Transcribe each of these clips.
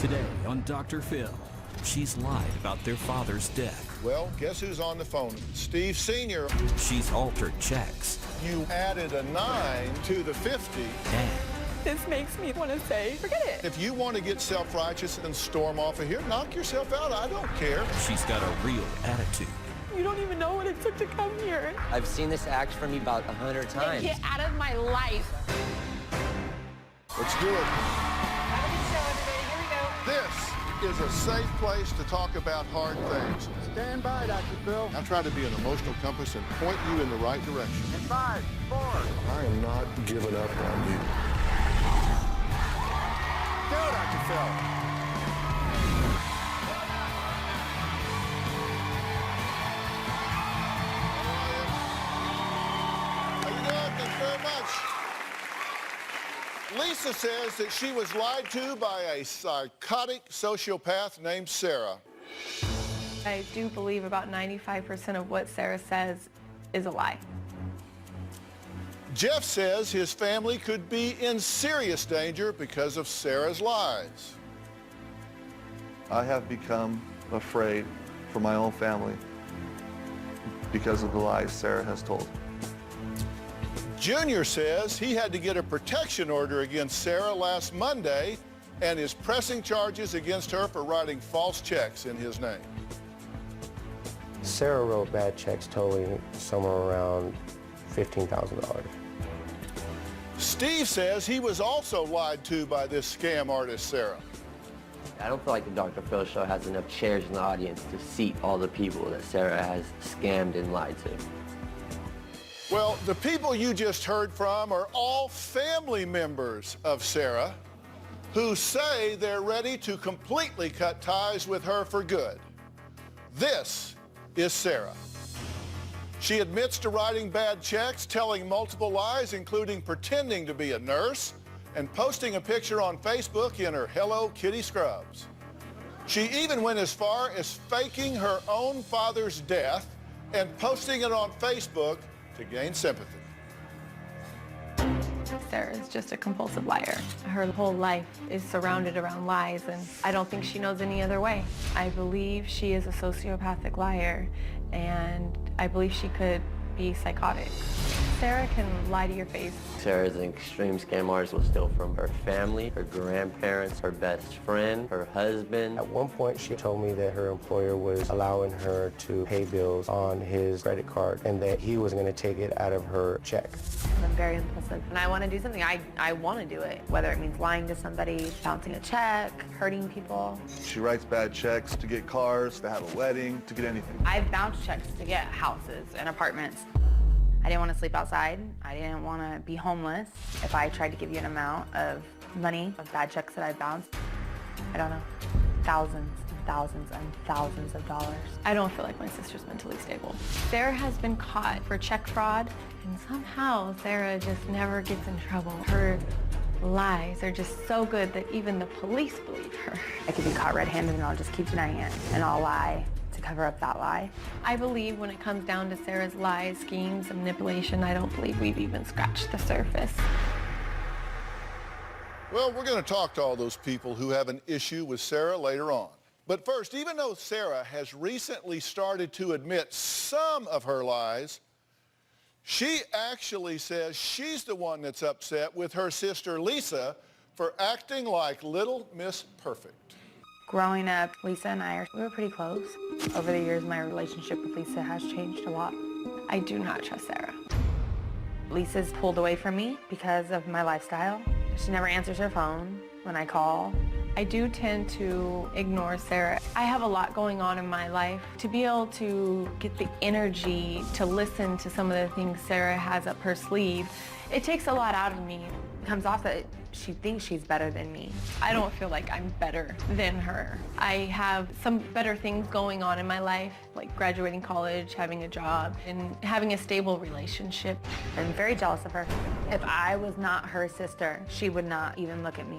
Today on Dr. Phil, she's lied about their father's death. Well, guess who's on the phone? Steve Sr. She's altered checks. You added a 9 to the 50. And this makes me want to say, forget it. If you want to get self-righteous and storm off of here, knock yourself out. I don't care. she's got a real attitude. You don't even know what it took to come here. I've seen this act from you about 100 times. Get out of my life. Let's do it. Have a good show, everybody. Here we go. This is a safe place to talk about hard things. Stand by, Dr. Phil. I try to be an emotional compass and point you in the right direction. In 5, 4. I am not giving up on you. Go, Dr. Phil. How you doing? Thank you very much. Lisa says that she was lied to by a psychotic sociopath named Sarah. I do believe about 95% of what Sarah says is a lie. Jeff says his family could be in serious danger because of Sarah's lies. I have become afraid for my own family because of the lies Sarah has told. Junior says he had to get a protection order against Sarah last Monday and is pressing charges against her for writing false checks in his name. Sarah wrote bad checks totaling somewhere around $15,000. Steve says he was also lied to by this scam artist, Sarah. I don't feel like the Dr. Phil show has enough chairs in the audience to seat all the people that Sarah has scammed and lied to. Well, the people you just heard from are all family members of Sarah who say they're ready to completely cut ties with her for good. This is Sarah. She admits to writing bad checks, telling multiple lies, including pretending to be a nurse and posting a picture on Facebook in her Hello Kitty scrubs. She even went as far as faking her own father's death and posting it on Facebook to gain sympathy. Sarah's just a compulsive liar. Her whole life is surrounded around lies, and I don't think she knows any other way. I believe she is a sociopathic liar, and I believe she could be psychotic. Sarah can lie to your face. Sarah's an extreme scam artist, will steal from her family, her grandparents, her best friend, her husband. At one point, she told me that her employer was allowing her to pay bills on his credit card and that he was going to take it out of her check. I'm very impulsive. When I want to do something, I want to do it, whether it means lying to somebody, bouncing a check, hurting people. She writes bad checks to get cars, to have a wedding, to get anything. I've bounced checks to get houses and apartments. I didn't want to sleep outside. I didn't want to be homeless. If I tried to give you an amount of money, of bad checks that I bounced, I don't know, thousands and thousands of dollars. I don't feel like my sister's mentally stable. Sarah has been caught for check fraud, and somehow Sarah just never gets in trouble. Her lies are just so good that even the police believe her. I could be caught red-handed and I'll just keep denying it, and I'll lie to cover up that lie. I believe when it comes down to Sarah's lies, schemes, and manipulation, I don't believe we've even scratched the surface. Well, we're going to talk to all those people who have an issue with Sarah later on. But first, even though Sarah has recently started to admit some of her lies, she actually says she's the one that's upset with her sister Lisa for acting like Little Miss Perfect. Growing up, Lisa and we were pretty close. Over the years, my relationship with Lisa has changed a lot. I do not trust Sarah. Lisa's pulled away from me because of my lifestyle. She never answers her phone when I call. I do tend to ignore Sarah. I have a lot going on in my life. To be able to get the energy to listen to some of the things Sarah has up her sleeve, it takes a lot out of me. It comes off that she thinks she's better than me. I don't feel like I'm better than her. I have some better things going on in my life, like graduating college, having a job, and having a stable relationship. I'm very jealous of her. If I was not her sister, she would not even look at me.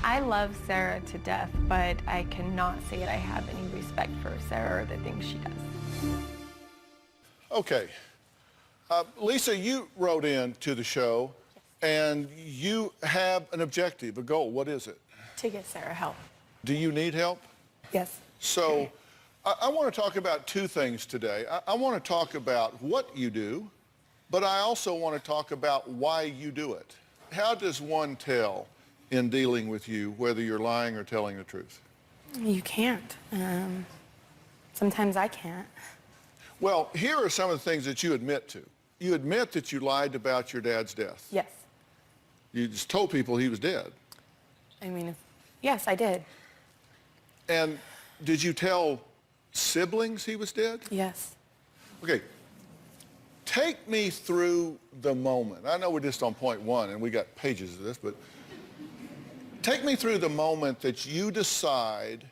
I love Sarah to death, but I cannot say that I have any respect for Sarah or the things she does. Okay. Lisa, you wrote in to the show, and you have an objective, a goal. What is it? To get Sarah help. Do you need help? Yes. So I want to talk about two things today. I want to talk about what you do, but I also want to talk about why you do it. How does one tell in dealing with you whether you're lying or telling the truth? You can't. Sometimes I can't. Well, here are some of the things that you admit to. You admit that you lied about your dad's death. Yes. You just told people he was dead. I mean, yes, I did. And did you tell siblings he was dead? Yes. Okay. Take me through the moment. I know we're just on point one and we got pages of this, but take me through the moment that you decide,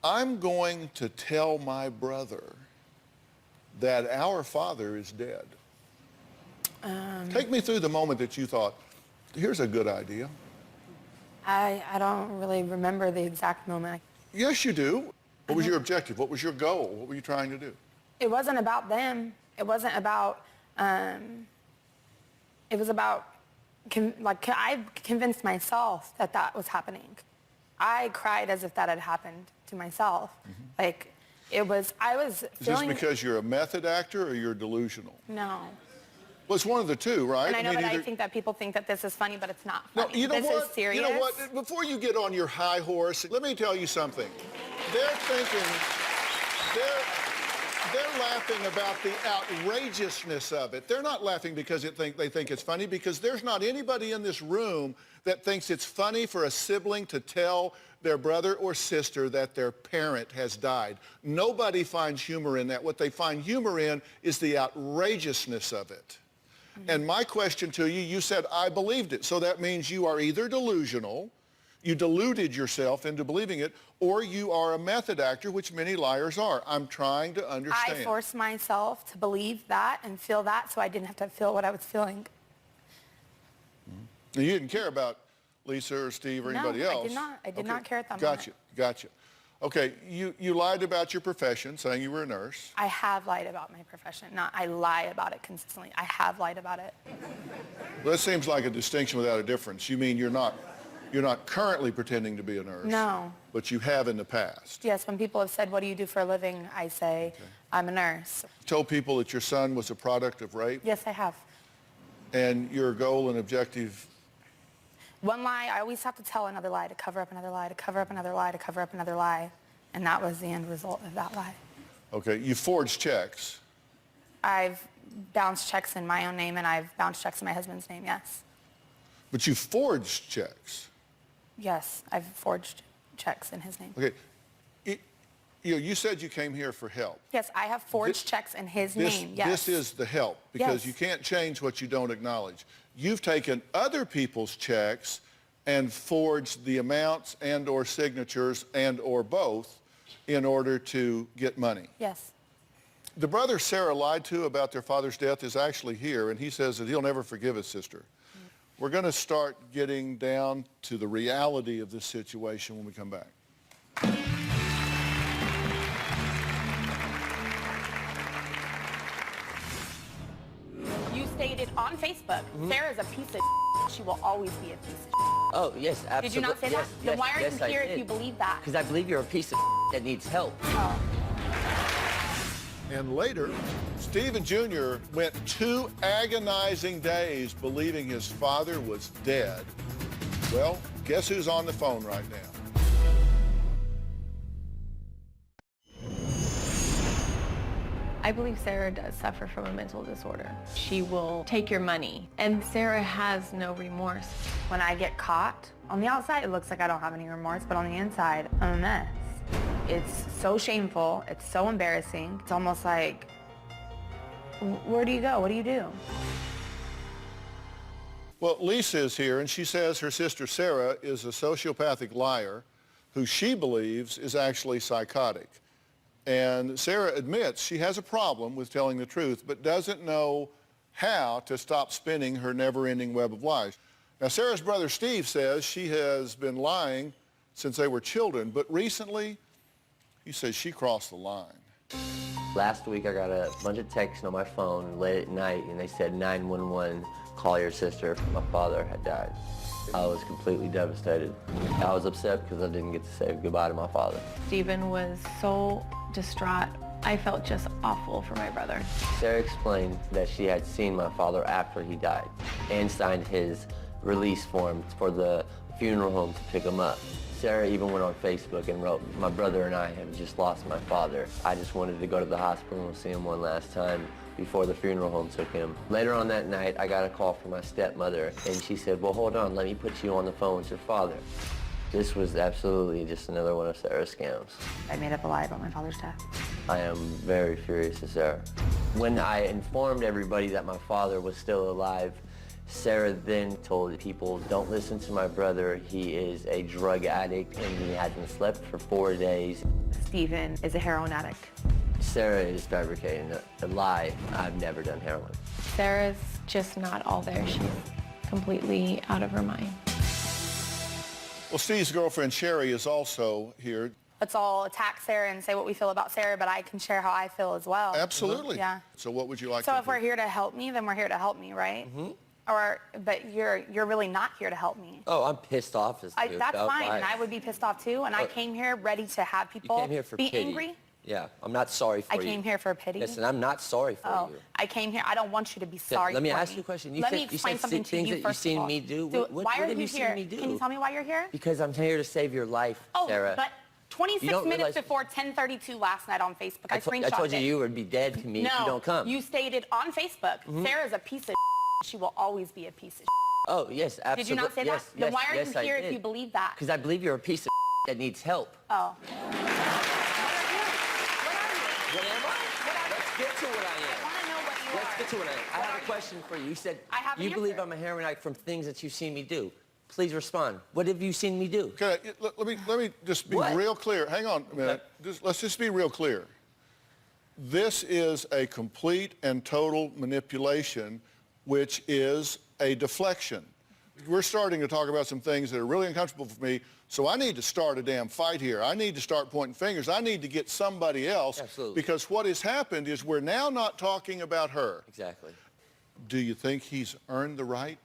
I'm going to tell my brother that our father is dead. Take me through the moment that you thought, here's a good idea. I don't really remember the exact moment. Yes, you do. What was your objective? What was your goal? What were you trying to do? It wasn't about them. It wasn't about, it was about, I convinced myself that that was happening. I cried as if that had happened to myself. Like, I was feeling... Is this because you're a method actor or you're delusional? No. Well, it's one of the two, right? And I know that either... I think that people think that this is funny, but it's not No, funny. you know this what? is serious. You know what? Before you get on your high horse, let me tell you something. They're thinking, they're laughing about the outrageousness of it. They're not laughing because they think it's funny, because there's not anybody in this room that thinks it's funny for a sibling to tell their brother or sister that their parent has died. Nobody finds humor in that. What they find humor in is the outrageousness of it. And my question to you, you said, I believed it. So that means you are either delusional, you deluded yourself into believing it, or you are a method actor, which many liars are. I'm trying to understand. I forced myself to believe that and feel that so I didn't have to feel what I was feeling. Now, you didn't care about Lisa or Steve or anybody else. No, I did not. I did not care at that moment. Gotcha. Gotcha. Okay, you lied about your profession, saying you were a nurse. I have lied about my profession. I lie about it consistently. I have lied about it. Well, that seems like a distinction without a difference. You mean you're not currently pretending to be a nurse? No. But you have in the past? Yes, when people have said, what do you do for a living? I say, I'm a nurse. You told people that your son was a product of rape? Yes, I have. And your goal and objective? One lie, I always have to tell another lie to cover up another lie, to cover up another lie, to cover up another lie. And that was the end result of that lie. Okay, you forged checks. I've bounced checks in my own name, and I've bounced checks in my husband's name, yes. But you forged checks? Yes, I've forged checks in his name. Okay, you said you came here for help. Yes, I have forged checks in his name, yes. This is the help, because Yes. you can't change what you don't acknowledge. You've taken other people's checks and forged the amounts and or signatures and or both in order to get money. Yes. The brother Sarah lied to about their father's death is actually here, and he says that he'll never forgive his sister. We're going to start getting down to the reality of this situation when we come back. You stated on Facebook, Sarah's a piece of she will always be a piece of Oh, yes, absolutely. Did you not say that? Then why are you here if you believe that? Because I believe you're a piece of that needs help. Oh. And later, Stephen Jr. went 2 agonizing days believing his father was dead. Well, guess who's on the phone right now? I believe Sarah does suffer from a mental disorder. She will take your money, and Sarah has no remorse. When I get caught, on the outside it looks like I don't have any remorse, but on the inside, I'm a mess. It's so shameful, it's so embarrassing. It's almost like, where do you go? What do you do? Well, Lisa is here, and she says her sister Sarah is a sociopathic liar who she believes is actually psychotic. And Sarah admits she has a problem with telling the truth, but doesn't know how to stop spinning her never-ending web of lies. Now, Sarah's brother Steve says she has been lying since they were children, but recently, he says she crossed the line. Last week, I got a bunch of texts on my phone late at night, and they said 911, call your sister. My father had died. I was completely devastated. I was upset because I didn't get to say goodbye to my father. Stephen was so distraught. I felt just awful for my brother. Sarah explained that she had seen my father after he died and signed his release form for the funeral home to pick him up. Sarah even went on Facebook and wrote, "My brother and I have just lost my father. I just wanted to go to the hospital and see him one last time before the funeral home took him." Later on that night, I got a call from my stepmother, and she said, "Well, hold on, let me put you on the phone with your father." This was absolutely just another one of Sarah's scams. I made up a lie about my father's death. I am very furious at Sarah. When I informed everybody that my father was still alive, Sarah then told people, "Don't listen to my brother. He is a drug addict and he hasn't slept for 4 days." Stephen is a heroin addict. Sarah is fabricating a lie. I've never done heroin. Sarah's just not all there. She's completely out of her mind. Well, Steve's girlfriend, Sherry, is also here. Let's all attack Sarah and say what we feel about Sarah, but I can share how I feel as well. Absolutely. Yeah. So what would you like So to if do? we're here to help me, then we're here to help me, right? Mm-hmm. But you're really not here to help me. Oh, I'm pissed off as to That's about fine, why- and I would be pissed off too. And I came here ready to have You people came here for be pity. angry. Yeah, I'm not sorry for I you. came here for pity. Listen, I'm not sorry for Oh, you. I came here. I don't want you to be Yeah, sorry. let me for ask you a question. Let said, me explain you said something to things you that first you've of seen all. me do. So What why are have you you here? seen me do? Can you tell me why you're here? Because I'm here to save your life, Oh, Sarah. but 26 don't minutes realize- before 10:32 last night on Facebook, I screenshot I told you it. you would be dead to me no, if you don't come. you stated on Facebook, Sarah's a piece of she will always be a piece of Oh, yes, absolutely. Did you not say yes, that? Then yes, why are yes, you here I if did. you believe that? Because I believe you're a piece of that needs help. Oh. What am I? Let's get to what I am. I want to know what you Let's are. get to what I am. I What have are a you? question for you. You said I have an you believe answer. I'm a heroin addict from things that you've seen me do. Please respond. What have you seen me do? Okay, let me just be What? real clear. Hang on a minute. Let's just be real clear. This is a complete and total manipulation, which is a deflection. We're starting to talk about some things that are really uncomfortable for me, so I need to start a damn fight here. I need to start pointing fingers. I need to get somebody else. Absolutely. Because what has happened is we're now not talking about her. Exactly. Do you think he's earned the right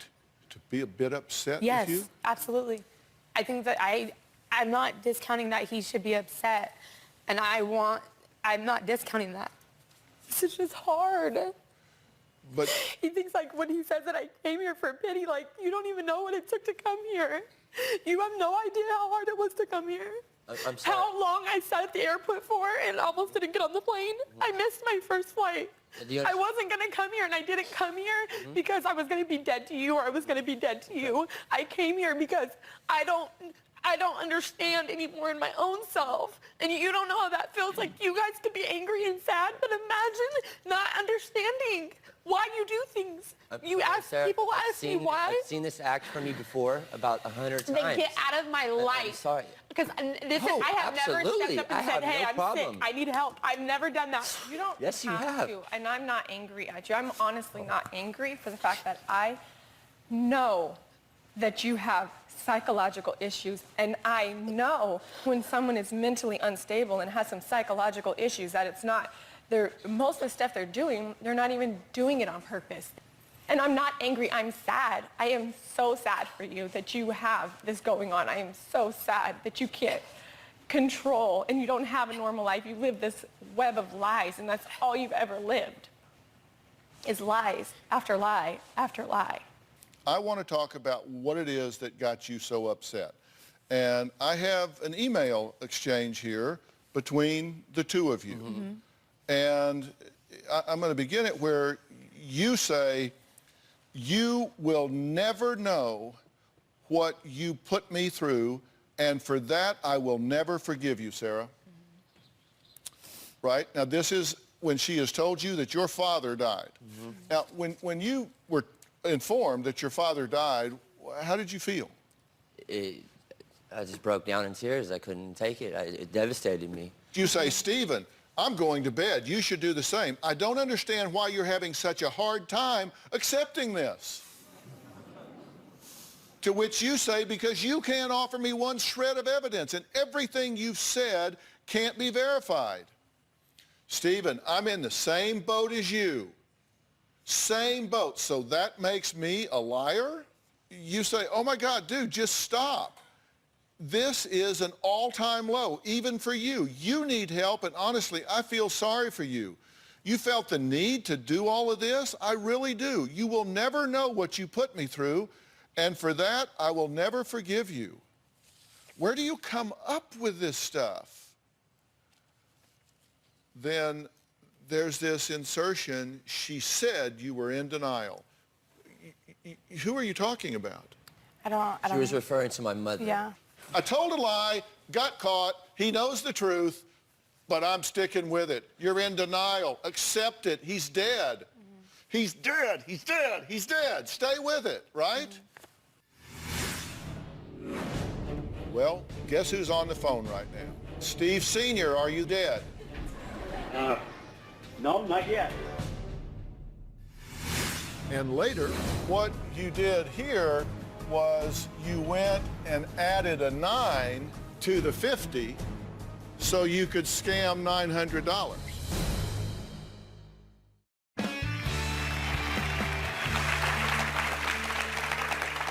to be a bit upset Yes, with you? absolutely. I think that I'm not discounting that he should be upset, and I'm not discounting that. It's just hard. But He thinks like when he says that I came here for pity, like you don't even know what it took to come here. You have no idea how hard it was to come here. I'm sorry. How long I sat at the airport for and almost didn't get on the plane. I missed my first flight. Do you I wasn't going to come here, and I didn't come here because I was going to be dead to you or I was going to be dead to you. I came here because I don't understand anymore in my own self. And you don't know how that feels. Like you guys could be angry and sad, but imagine not understanding why you do things. Sarah, People ask me why. I've seen this act from you before about 100 times. Then get out of my life. I'm sorry. Because listen, No, I have never absolutely. stepped up and I said, have hey, no I'm problem. sick. I need help. I've never done that. You don't Yes, you have. to, and I'm not angry at you. I'm honestly not angry for the fact that I know that you have psychological issues, and I know when someone is mentally unstable and has some psychological issues that it's not, most of the stuff they're doing, they're not even doing it on purpose. And I'm not angry, I'm sad. I am so sad for you that you have this going on. I am so sad that you can't control and you don't have a normal life. You live this web of lies, and that's all you've ever lived, is lies after lie after lie. I want to talk about what it is that got you so upset. And I have an email exchange here between the two of you. And I'm going to begin it where you say, you will never know what you put me through, and for that I will never forgive you, Sarah. Right? Now this is when she has told you that your father died. Now when you were informed that your father died, how did you feel? I just broke down in tears. I couldn't take it. It devastated me. You say, Stephen, I'm going to bed. You should do the same. I don't understand why you're having such a hard time accepting this. To which you say, because you can't offer me one shred of evidence, and everything you've said can't be verified. Stephen, I'm in the same boat as you. Same boat. So that makes me a liar? you say, oh my God, dude, just stop. This is an all-time low, even for you. You need help, and honestly, I feel sorry for you. You felt the need to do all of this? I really do. You will never know what you put me through, and for that, I will never forgive you. Where do you come up with this stuff? Then there's this insertion, she said you were in denial. Who are you talking about? I don't She was referring to my mother. Yeah. I told a lie, got caught, he knows the truth, but I'm sticking with it. You're in denial. Accept it. He's dead. Mm-hmm. He's dead. He's dead. He's dead. Stay with it, right? Mm-hmm. Well, guess who's on the phone right now? Steve Sr., are you dead? No, not yet. And later, what you did here was you went and added a 9 to the 50 so you could scam $900.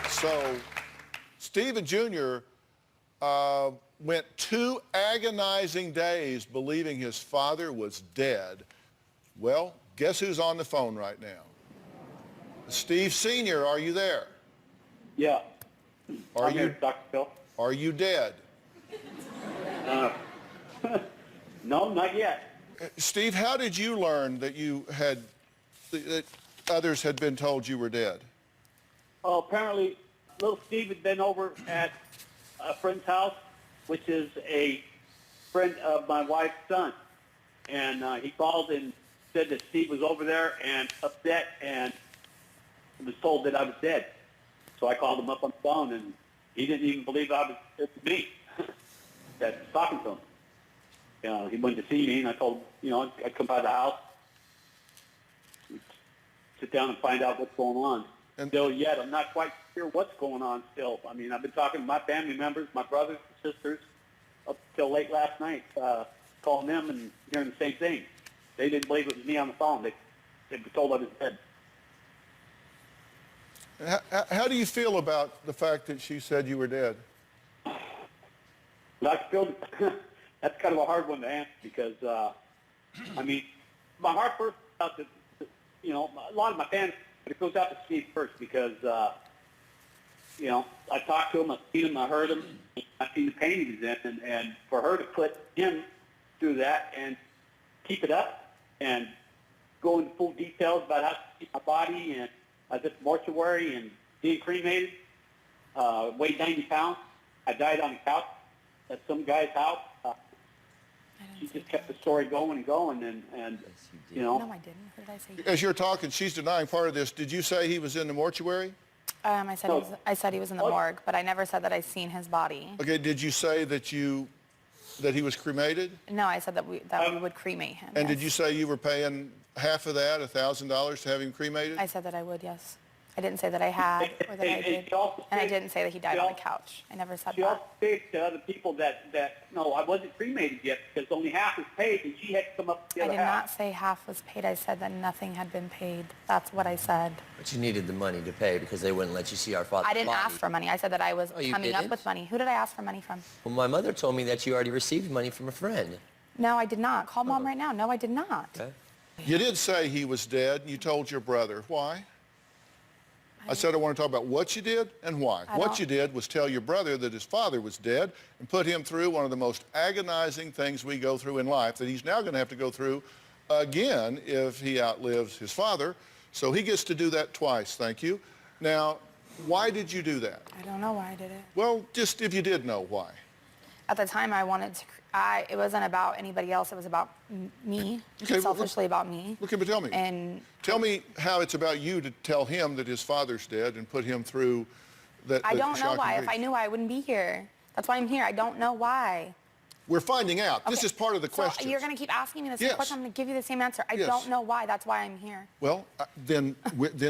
So Stephen Jr. Went 2 agonizing days believing his father was dead. Well, guess who's on the phone right now? Steve Sr., are you there? Yeah. Are I'm you, here, Dr. Phil. Are you dead? No, not yet. Steve, how did you learn that that others had been told you were dead? Oh, apparently, little Steve had been over at a friend's house, which is a friend of my wife's son. And he called and said that Steve was over there and upset and was told that I was dead. So I called him up on the phone, and he didn't even believe it was me that was talking to him. He went to see me, and I told him, I'd come by the house, sit down and find out what's going on. And still yet, I'm not quite sure what's going on still. I mean, I've been talking to my family members, my brothers and sisters, up till late last night, calling them and hearing the same thing. They didn't believe it was me on the phone. They were told I was dead. How do you feel about the fact that she said you were dead? Dr. Phil, that's kind of a hard one to answer because, I mean, my heart first goes out to, a lot of my fans, but it goes out to Steve first because, I talked to him, I've seen him, I heard him, I've seen the pain he was in, and for her to put him through that and keep it up and go into full details about how to keep my body and this mortuary and being cremated, weighed 90 pounds. I died on the couch at some guy's house. She just kept the story going and going, and No, I didn't. What did I say? As you're talking, she's denying part of this. Did you say he was in the mortuary? I said he was in the morgue, but I never said that I seen his body. Okay, did you say that he was cremated? No, I said that we would cremate him. And yes. did you say you were paying half of that, $1,000, to have him cremated? I said that I would, yes. I didn't say that I had or that I did. And I didn't say that he died on the couch. I never said She that. also stated to other people that no, I wasn't cremated yet because only half was paid, and she had to come up with the I other did half. not say half was paid. I said that nothing had been paid. That's what I said. But you needed the money to pay because they wouldn't let you see our father's I didn't body. ask for money. I said that I was Oh, you coming up didn't? with money. Who did I ask for money from? Well, my mother told me that you already received money from a friend. No, I did not. Call Mom right now. No, I did not. Okay. You did say he was dead, and you told your brother. Why? I said I want to talk about what you did and why. What you did was tell your brother that his father was dead and put him through one of the most agonizing things we go through in life that he's now going to have to go through again if he outlives his father. So he gets to do that twice, thank you. Now, why did you do that? I don't know why I did it. Well, just if you did know why. At the time, I wanted to. It wasn't about anybody else. It was about me. Okay, Selfishly about me. Okay, but tell me. And tell me how it's about you to tell him that his father's dead and put him through that. I don't know shocking why. grief. If I knew, I wouldn't be here. That's why I'm here. I don't know why. We're finding out. This Okay. is part of the question. So you're going to keep asking me the same Yes. question. I'm going to give you the same answer. I Yes. don't know why. That's why I'm here. Well, then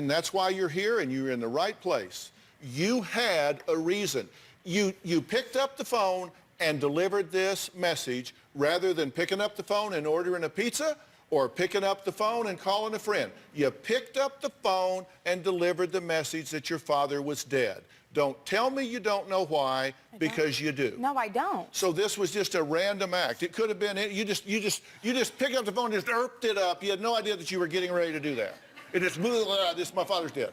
that's why you're here and you're in the right place. You had a reason. You picked up the phone and delivered this message rather than picking up the phone and ordering a pizza or picking up the phone and calling a friend. You picked up the phone and delivered the message that your father was dead. Don't tell me you don't know why, because you do. No, I don't. So this was just a random act. It could have been, you just picked up the phone and just erped it up. You had no idea that you were getting ready to do that. It just, this, my father's dead.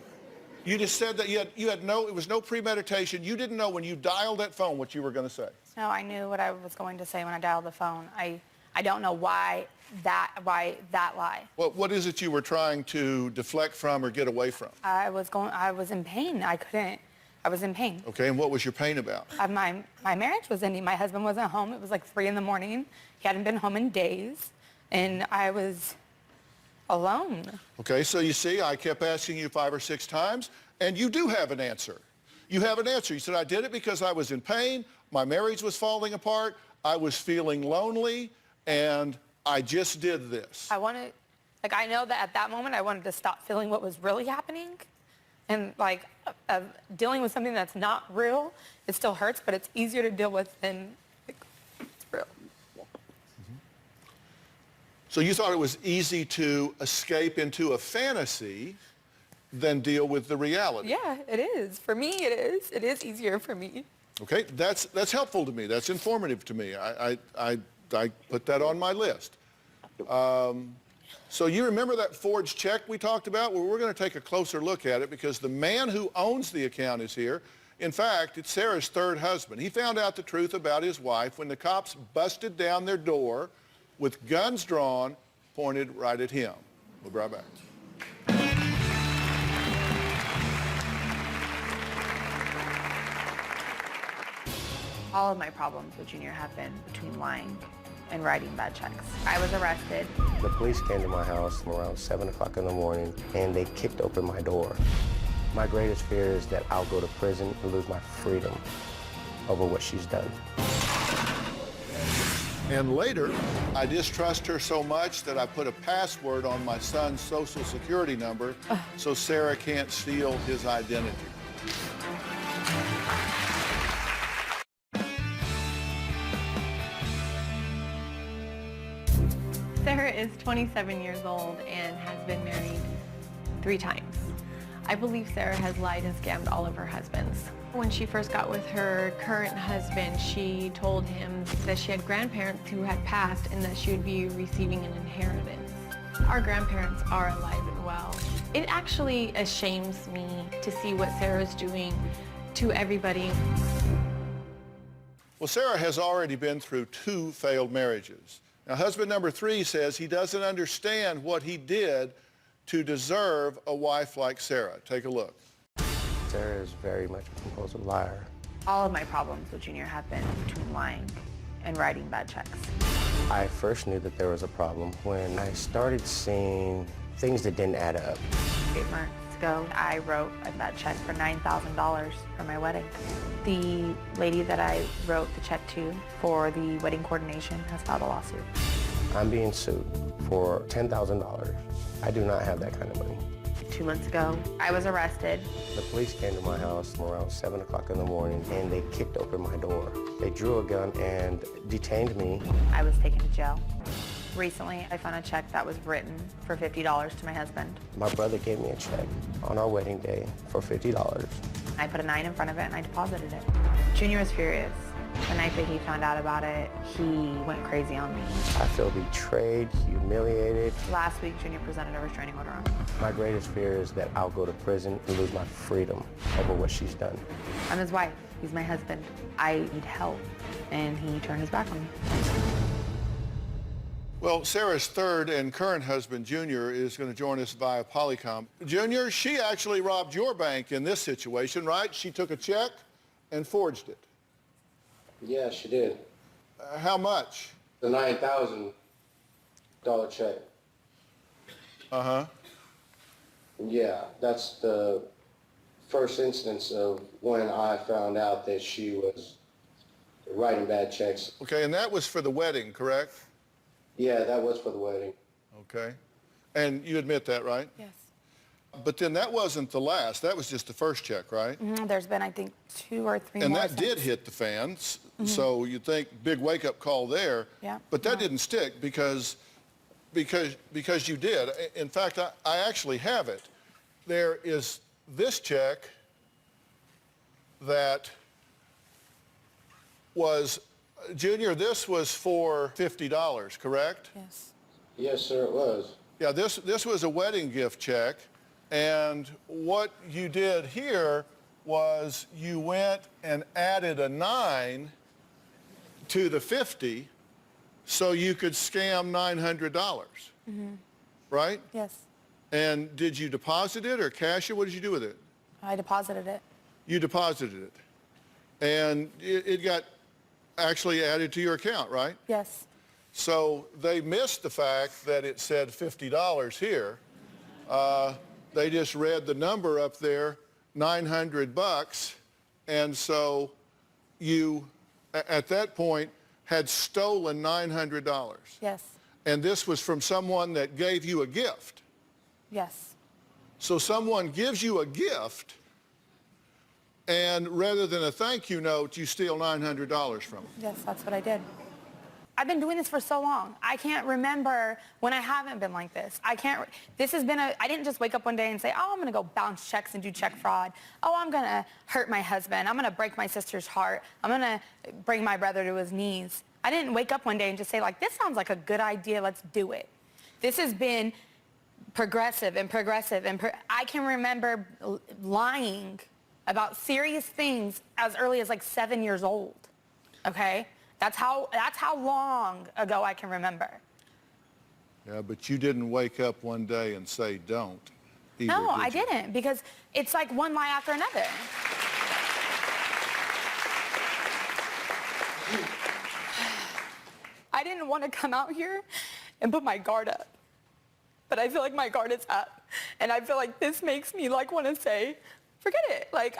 You just said that it was no premeditation. You didn't know when you dialed that phone what you were going to say. No, I knew what I was going to say when I dialed the phone. I don't know why that lie. Well, what is it you were trying to deflect from or get away from? I was in pain. I was in pain. Okay, and what was your pain about? My marriage was ending. My husband wasn't home. It was like 3 a.m. He hadn't been home in days, and I was alone. Okay, so you see, I kept asking you 5 or 6 times, and you do have an answer. You have an answer. You said, I did it because I was in pain, my marriage was falling apart, I was feeling lonely, and I just did this. I know that at that moment I wanted to stop feeling what was really happening. And dealing with something that's not real, it still hurts, but it's easier to deal with than it's real. Mm-hmm. So you thought it was easy to escape into a fantasy than deal with the reality? Yeah, it is. For me, it is. It is easier for me. Okay, that's helpful to me. That's informative to me. I put that on my list. So you remember that forged check we talked about? Well, we're going to take a closer look at it because the man who owns the account is here. In fact, it's Sarah's third husband. He found out the truth about his wife when the cops busted down their door with guns drawn, pointed right at him. We'll be right back. All of my problems with Junior have been between lying and writing bad checks. I was arrested. The police came to my house around 7 o'clock in the morning, and they kicked open my door. My greatest fear is that I'll go to prison and lose my freedom over what she's done. And later, I distrust her so much that I put a password on my son's social security number so Sarah can't steal his identity. Sarah is 27 years old and has been married 3 times. I believe Sarah has lied and scammed all of her husbands. When she first got with her current husband, she told him that she had grandparents who had passed and that she would be receiving an inheritance. Our grandparents are alive and well. It actually ashames me to see what Sarah's doing to everybody. Well, Sarah has already been through 2 failed marriages. Now, husband number 3 says he doesn't understand what he did to deserve a wife like Sarah. Take a look. Sarah is very much a compulsive liar. All of my problems with Junior have been between lying and writing bad checks. I first knew that there was a problem when I started seeing things that didn't add up. 8 months ago, I wrote a bad check for $9,000 for my wedding. The lady that I wrote the check to for the wedding coordination has filed a lawsuit. I'm being sued for $10,000. I do not have that kind of money. 2 months ago, I was arrested. The police came to my house around 7 o'clock in the morning, and they kicked open my door. They drew a gun and detained me. I was taken to jail. Recently, I found a check that was written for $50 to my husband. My brother gave me a check on our wedding day for $50. I put a 9 in front of it and I deposited it. Junior was furious. The night that he found out about it, he went crazy on me. I feel betrayed, humiliated. Last week, Junior presented a restraining order on me. My greatest fear is that I'll go to prison and lose my freedom over what she's done. I'm his wife. He's my husband. I need help, and he turned his back on me. Well, Sarah's third and current husband, Junior, is going to join us via Polycom. Junior, she actually robbed your bank in this situation, right? She took a check and forged it. Yeah, she did. How much? The $9,000 check. Uh-huh. Yeah, that's the first instance of when I found out that she was writing bad checks. Okay, and that was for the wedding, correct? Yeah, that was for the wedding. Okay. And you admit that, right? Yes. But then that wasn't the last. That was just the first check, right? Mm-hmm. There's been, I think, 2 or 3 and more. And that did hit the fans, so you'd think big wake-up call there. Yeah. But that didn't stick because because you did. In fact, I actually have it. There is this check that was, Junior, this was for $50, correct? Yes. Yes, sir, it was. Yeah, this was a wedding gift check, and what you did here was you went and added a 9 to the 50 so you could scam $900, right? Yes. And did you deposit it or cash it? What did you do with it? I deposited it. You deposited it, and it got actually added to your account, right? Yes. So they missed the fact that it said $50 here. They just read the number up there, $900, and so you, at that point, had stolen $900. Yes. And this was from someone that gave you a gift. Yes. So someone gives you a gift, and rather than a thank you note, you steal $900 from them. Yes, that's what I did. I've been doing this for so long. I can't remember when I haven't been like this. I didn't just wake up one day and say, oh, I'm going to go bounce checks and do check fraud. Oh, I'm going to hurt my husband. I'm going to break my sister's heart. I'm going to bring my brother to his knees. I didn't wake up one day and just say, like, this sounds like a good idea. Let's do it. This has been progressive and progressive. And I can remember lying about serious things as early as like 7 years old. Okay? That's how long ago I can remember. Yeah, but you didn't wake up one day and say don't. Either, No, I did you? didn't, because it's like one lie after another. I didn't want to come out here and put my guard up, but I feel like my guard is up, and I feel like this makes me like want to say, forget it. Like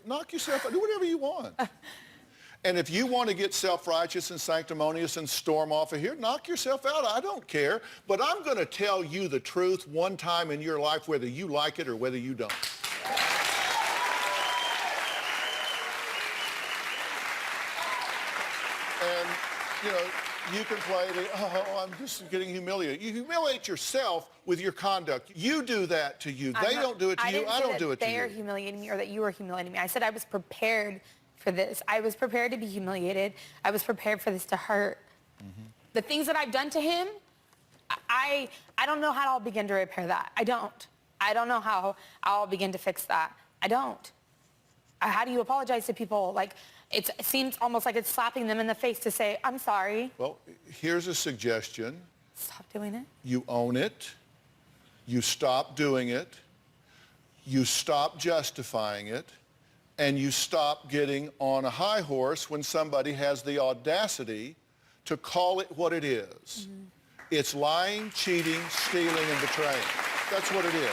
Knock yourself out. Do whatever you want. And if you want to get self-righteous and sanctimonious and storm off of here, knock yourself out. I don't care. But I'm going to tell you the truth one time in your life, whether you like it or whether you don't. And, you know, you can play the, oh, I'm just getting humiliated. You humiliate yourself with your conduct. You do that to you. They don't do it to you. I don't do it to you. They're humiliating me or that you are humiliating me. I said I was prepared for this. I was prepared to be humiliated. I was prepared for this to hurt. The things that I've done to him, I don't know how I'll begin to repair that. I don't know how I'll begin to fix that. I don't. How do you apologize to people? Like, it seems almost like it's slapping them in the face to say, I'm sorry. Well, here's a suggestion. Stop doing it. You own it. You stop doing it. You stop justifying it. And you stop getting on a high horse when somebody has the audacity to call it what it is. It's lying, cheating, stealing, and betraying. That's what it is.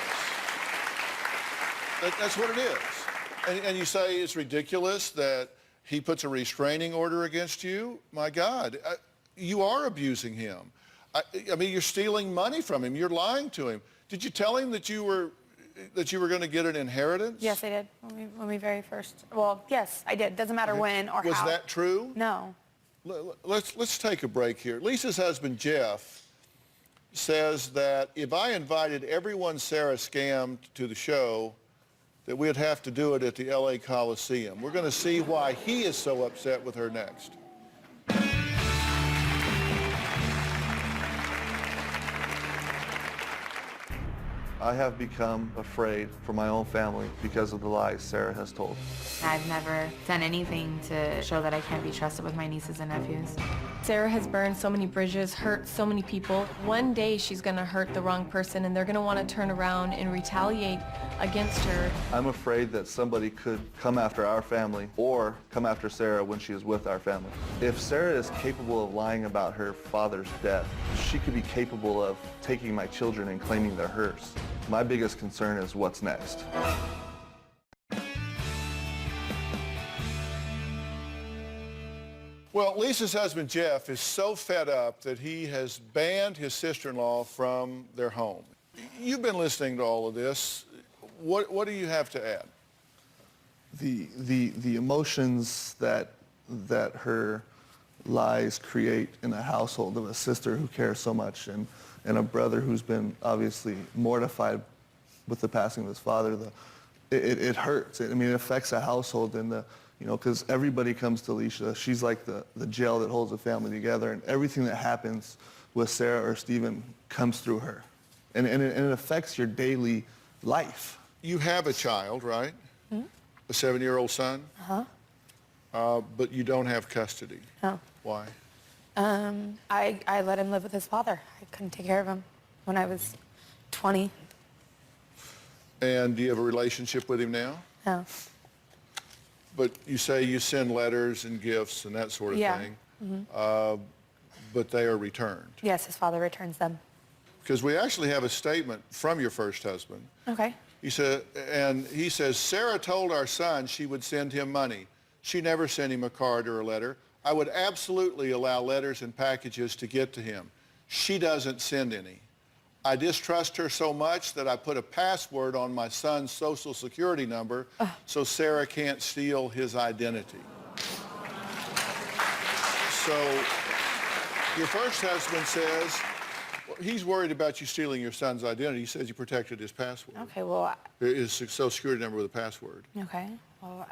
That's what it is. And you say it's ridiculous that he puts a restraining order against you? My God, you are abusing him. I mean, you're stealing money from him. You're lying to him. Did you tell him that you were going to get an inheritance? Yes, I did. When we very first. Well, yes, I did. Doesn't matter when or how. Was that true? No. Let's take a break here. Lisa's husband, Jeff, says that if I invited everyone Sarah scammed to the show, that we'd have to do it at the LA Coliseum. We're going to see why he is so upset with her next. I have become afraid for my own family because of the lies Sarah has told. I've never done anything to show that I can't be trusted with my nieces and nephews. Sarah has burned so many bridges, hurt so many people. One day she's going to hurt the wrong person and they're going to want to turn around and retaliate against her. I'm afraid that somebody could come after our family or come after Sarah when she is with our family. If Sarah is capable of lying about her father's death, she could be capable of taking my children and claiming they're hers. My biggest concern is what's next. Well, Lisa's husband, Jeff, is so fed up that he has banned his sister-in-law from their home. You've been listening to all of this. What do you have to add? The emotions that her lies create in a household of a sister who cares so much and a brother who's been obviously mortified with the passing of his father. It hurts. I mean, it affects a household and because everybody comes to Alicia. She's like the gel that holds the family together, and everything that happens with Sarah or Stephen comes through her. And it affects your daily life. You have a child, right? Hmm? A 7-year-old son? But you don't have custody. No. Why? I let him live with his father. I couldn't take care of him when I was 20. And do you have a relationship with him now? No. But you say you send letters and gifts and that sort of thing. But they are returned. Yes, his father returns them. Because we actually have a statement from your first husband. Okay. He says, Sarah told our son she would send him money. She never sent him a card or a letter. I would absolutely allow letters and packages to get to him. She doesn't send any. I distrust her so much that I put a password on my son's social security number so Sarah can't steal his identity. So your first husband says, well, he's worried about you stealing your son's identity. He says you protected his password. Okay, well... His social security number with a password. Okay, well,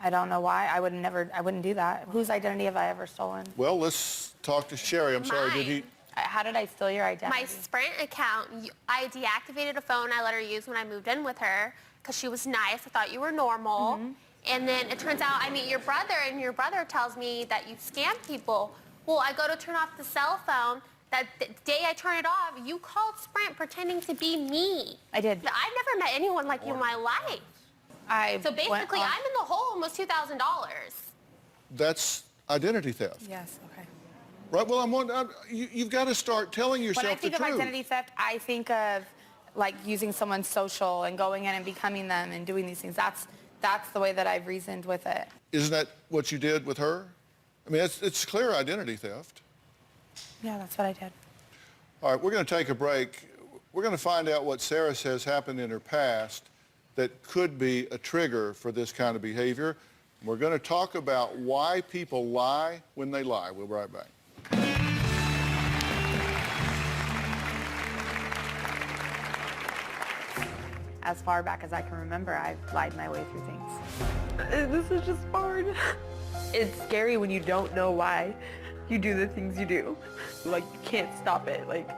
I don't know why. I wouldn't do that. Whose identity have I ever stolen? Well, let's talk to Sherry. I'm sorry, did he... How did I steal your identity? My Sprint account, I deactivated a phone I let her use when I moved in with her because she was nice. I thought you were normal. And then it turns out I meet your brother, and your brother tells me that you scam people. Well, I go to turn off the cell phone. That the day I turn it off, you called Sprint pretending to be me. I did. I've never met anyone like you in my life. So basically, I'm in the hole almost $2,000. That's identity theft. Yes, okay. Right, well, you've got to start telling yourself the truth. When I think of identity theft, I think of like using someone's social and going in and becoming them and doing these things. That's the way that I've reasoned with it. Isn't that what you did with her? I mean, it's clear identity theft. Yeah, that's what I did. All right, we're going to take a break. We're going to find out what Sarah says happened in her past that could be a trigger for this kind of behavior. We're going to talk about why people lie when they lie. We'll be right back. As far back as I can remember, I've lied my way through things. This is just hard. It's scary when you don't know why you do the things you do. Like, you can't stop it. Like,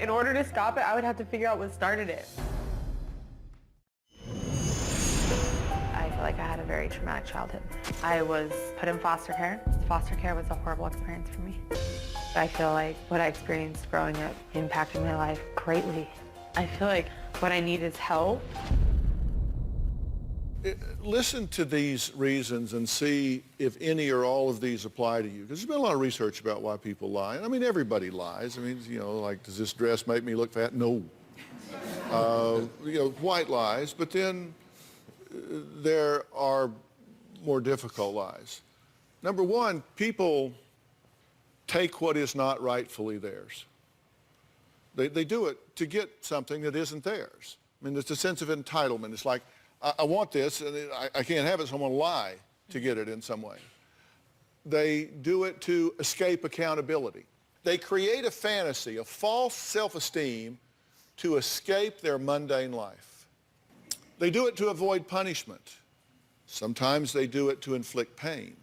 in order to stop it, I would have to figure out what started it. I feel like I had a very traumatic childhood. I was put in foster care. Foster care was a horrible experience for me. I feel like what I experienced growing up impacted my life greatly. I feel like what I need is help. Listen to these reasons and see if any or all of these apply to you. Because there's been a lot of research about why people lie. I mean, everybody lies. I mean, like, does this dress make me look fat? No. White lies. But then there are more difficult lies. Number one, people take what is not rightfully theirs. They do it to get something that isn't theirs. I mean, there's a sense of entitlement. It's like, I want this, and I can't have it, so I'm going to lie to get it in some way. They do it to escape accountability. They create a fantasy, a false self-esteem to escape their mundane life. They do it to avoid punishment. Sometimes they do it to inflict pain.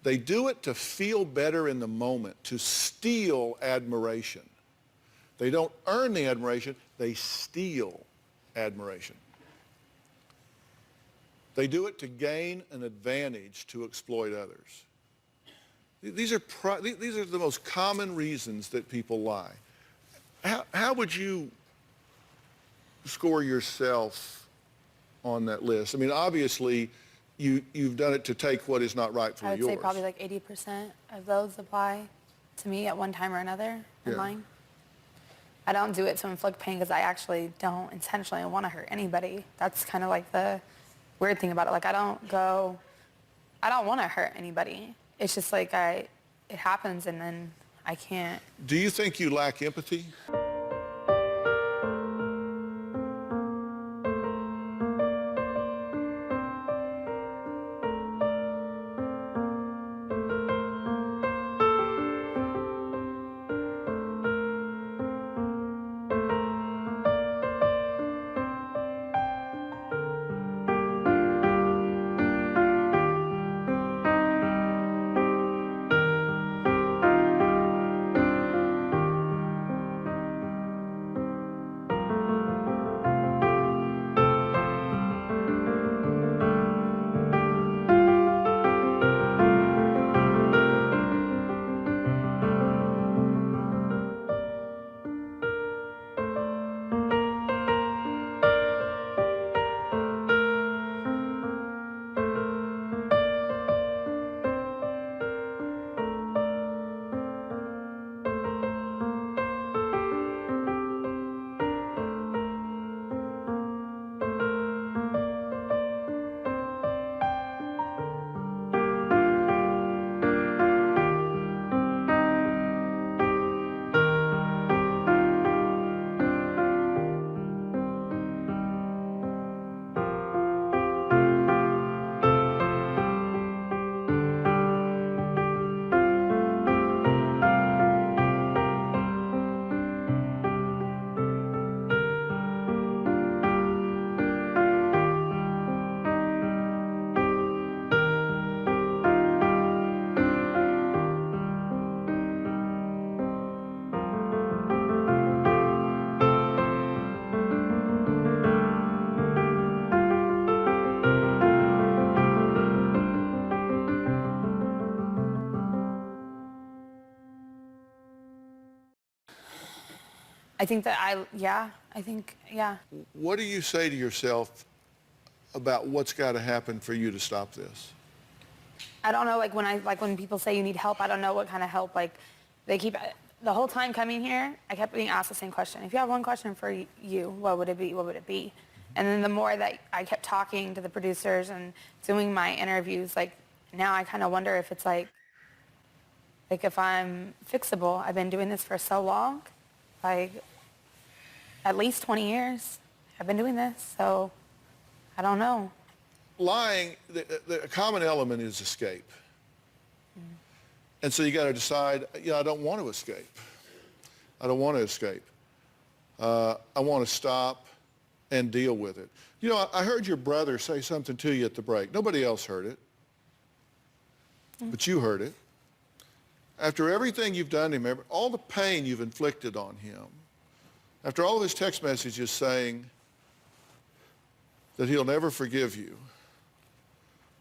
They do it to feel better in the moment, to steal admiration. They don't earn the admiration, they steal admiration. They do it to gain an advantage to exploit others. These are the most common reasons that people lie. How would you score yourself on that list? I mean, obviously, you've done it to take what is not rightfully yours. I would say probably like 80% of those apply to me at one time or another in mine. I don't do it to inflict pain because I actually don't intentionally want to hurt anybody. That's kind of like the weird thing about it. Like, I don't want to hurt anybody. It's just like it happens and then I can't. Do you think you lack empathy? I think that yeah. What do you say to yourself about what's got to happen for you to stop this? I don't know, when people say you need help, I don't know what kind of help, they keep, the whole time coming here, I kept being asked the same question. If you have one question for you, what would it be? What would it be? And then the more that I kept talking to the producers and doing my interviews, now I kind of wonder if it's if I'm fixable. I've been doing this for so long, at least 20 years. I've been doing this, so I don't know. Lying, the common element is escape. And so you got to decide, I don't want to escape. I don't want to escape. I want to stop and deal with it. I heard your brother say something to you at the break. Nobody else heard it, but you heard it. After everything you've done to him, all the pain you've inflicted on him, after all of his text messages saying that he'll never forgive you,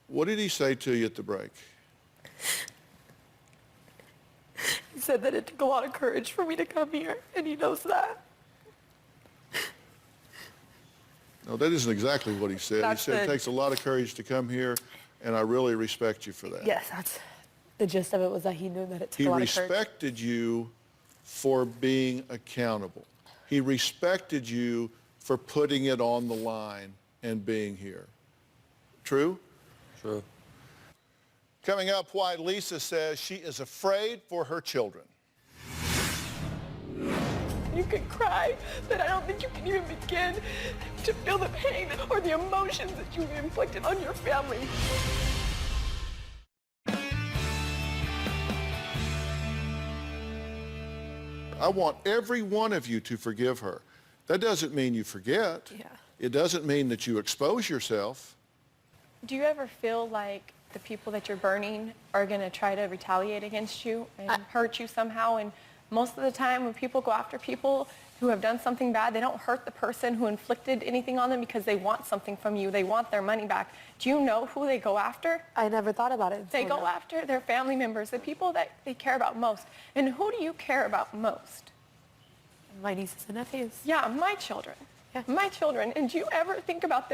what did he say to you at the break? He said that it took a lot of courage for me to come here, and he knows that. No, that isn't exactly what he said. He said it takes a lot of courage to come here, and I really respect you for that. Yes, that's the gist of it, was that he knew that it took a lot of courage. He respected you for being accountable. He respected you for putting it on the line and being here. True? True. Coming up, why Lisa says she is afraid for her children. You can cry, but I don't think you can even begin to feel the pain or the emotions that you've inflicted on your family. I want every one of you to forgive her. That doesn't mean you forget. Yeah. It doesn't mean that you expose yourself. Do you ever feel like the people that you're burning are going to try to retaliate against you and hurt you somehow? And most of the time when people go after people who have done something bad, they don't hurt the person who inflicted anything on them because they want something from you. They want their money back. Do you know who they go after? I never thought about it. They go after their family members, the people that they care about most. And who do you care about most? My nieces and nephews. Yeah, my children. Yeah. My children. And do you ever think about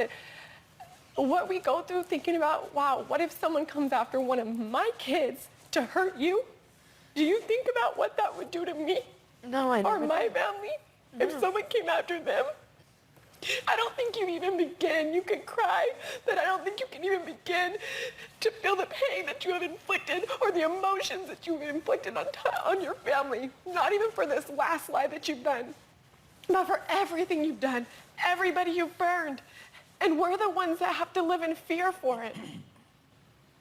what we go through thinking about, wow, what if someone comes after one of my kids to hurt you? Do you think about what that would do to me? No, I never. Or my family? No. If someone came after them? I don't think you even begin. You can cry, but I don't think you can even begin to feel the pain that you have inflicted or the emotions that you've inflicted on your family. Not even for this last lie that you've done, but for everything you've done, everybody you've burned. And we're the ones that have to live in fear for it.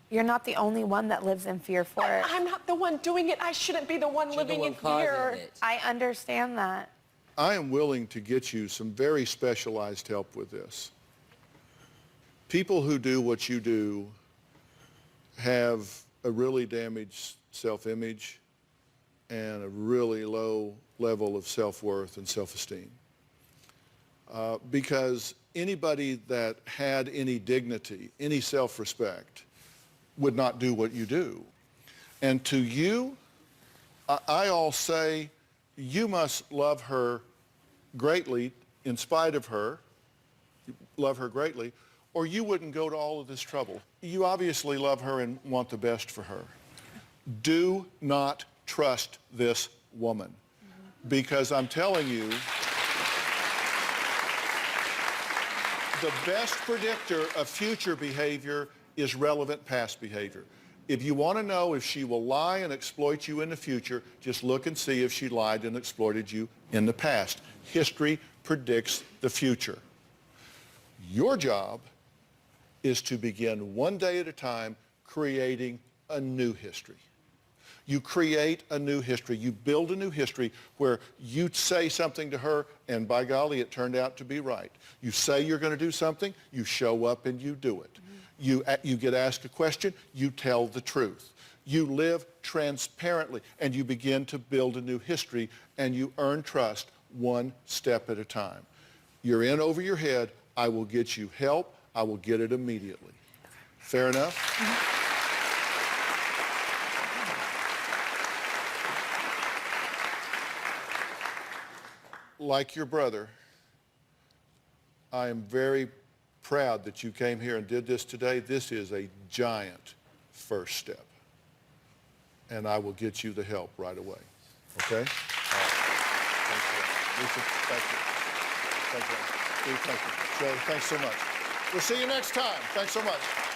You're not the only one that lives in fear for it. I'm not the one doing it. I shouldn't be the one living in fear. I understand that. I am willing to get you some very specialized help with this. People who do what you do have a really damaged self-image and a really low level of self-worth and self-esteem. Because anybody that had any dignity, any self-respect, would not do what you do. And to you, I'll say, you must love her greatly in spite of her, love her greatly, or you wouldn't go to all of this trouble. You obviously love her and want the best for her. Do not trust this woman, because I'm telling you, the best predictor of future behavior is relevant past behavior. If you want to know if she will lie and exploit you in the future, just look and see if she lied and exploited you in the past. History predicts the future. Your job is to begin one day at a time creating a new history. You create a new history. You build a new history where you say something to her, and by golly, it turned out to be right. You say you're going to do something, you show up and you do it. You get asked a question, you tell the truth. You live transparently, and you begin to build a new history, and you earn trust one step at a time. You're in over your head. I will get you help. I will get it immediately. Fair enough? like your brother, I am very proud that you came here and did this today. This is a giant first step. And I will get you the help right away. Okay? All right. Thanks for that. Lisa, thank you. Thank you. Steve, thank you. Joe, thanks so much. We'll see you next time. Thanks so much.